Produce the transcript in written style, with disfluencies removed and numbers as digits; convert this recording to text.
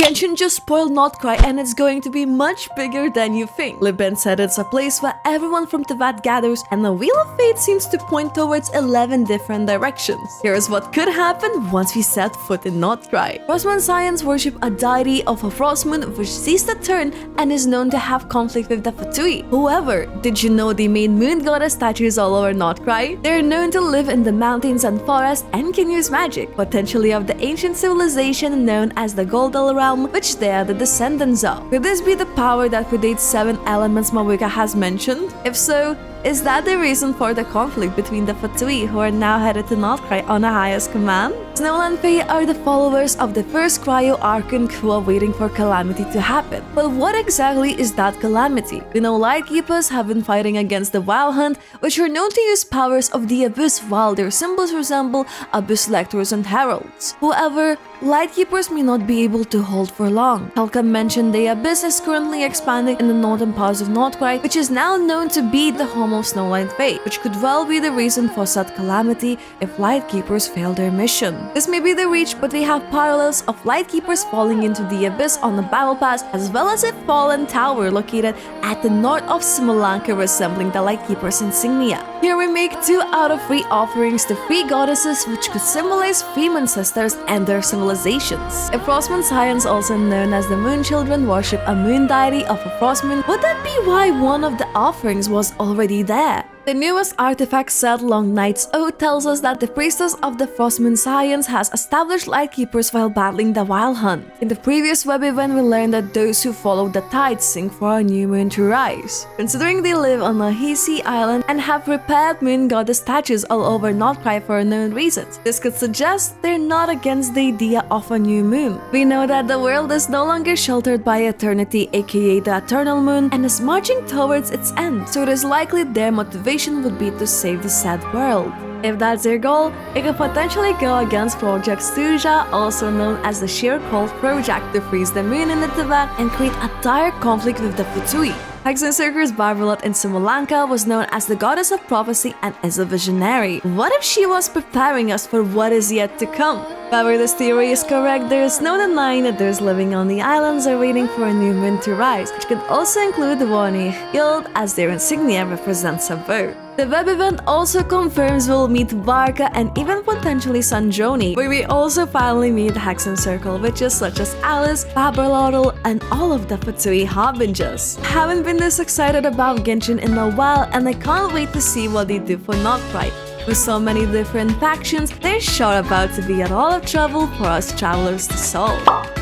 Genshin just spoiled nod-krai and it's going to be much bigger than you think. Libin said it's a place where everyone from Teyvat gathers and the Wheel of Fate seems to point towards 11 different directions. Here's what could happen once we set foot in nod-krai. Frostmoon Scions worship a deity of a frost moon which sees the turn and is known to have conflict with the fatui. However, did you know they made moon goddess statues all over nod-krai? They're known to live in the mountains and forests and can use magic, potentially of the ancient civilization known as the Goldal realm, which they are the descendants of. Could this be the power that predates 7 elements Mawika has mentioned? If so, is that the reason for the conflict between the fatui who are now headed to nod-krai on the highest command? Snowland Fae are the followers of the first Cryo Archon who are waiting for calamity to happen. But what exactly is that calamity? We know Lightkeepers have been fighting against the Wild Hunt, which are known to use powers of the Abyss while their symbols resemble Abyss Lectors and Heralds. However, Lightkeepers may not be able to hold for long. Helka mentioned the Abyss is currently expanding in the northern parts of nod-krai, which is now known to be the home of Snowland Fae, which could well be the reason for such calamity if Lightkeepers fail their mission. This may be the reach, but we have parallels of Lightkeepers falling into the Abyss on the Battle Pass, as well as a fallen tower located at the north of Simolanka resembling the Lightkeepers insignia. Here we make 2 out of 3 offerings to 3 goddesses which could symbolize 3 moon sisters and their civilizations. If Frostmoon Scions, also known as the Moon Children, worship a moon deity of a frost moon, would that be why one of the offerings was already there? The newest artifact set Long Night's Oath tells us that the priestess of the Frostmoon Scions has established Lightkeepers while battling the Wild Hunt. In the previous web event, we learned that those who follow the tide sing for a new moon to rise. Considering they live on a Hisi island and have prepared moon goddess statues all over nod-krai for unknown reasons, this could suggest they're not against the idea of a new moon. We know that the world is no longer sheltered by eternity, aka the eternal moon, and is marching towards its end, so it is likely their motivation would be to save the said world. If that's their goal, it could potentially go against Project Stuzha, also known as the Sheer Cold Project, to freeze the moon in the Teyvat and create a dire conflict with the fatui. Hexencerker's Barbeloth in Simolanka was known as the goddess of prophecy and is a visionary. What if she was preparing us for what is yet to come? However this theory is correct, there is no denying that those living on the islands are waiting for a new moon to rise, which could also include the Warni Guild, as their insignia represents a bird. The web event also confirms we'll meet Varka and even potentially Sandrone, where we also finally meet Hexencerker witches such as Alice, Barbeloth, and all of the fatui harbingers. Haven't been this excited about Genshin in a while, and I can't wait to see what they do for nod-krai. With so many different factions, they're sure about to be a lot of trouble for us travelers to solve.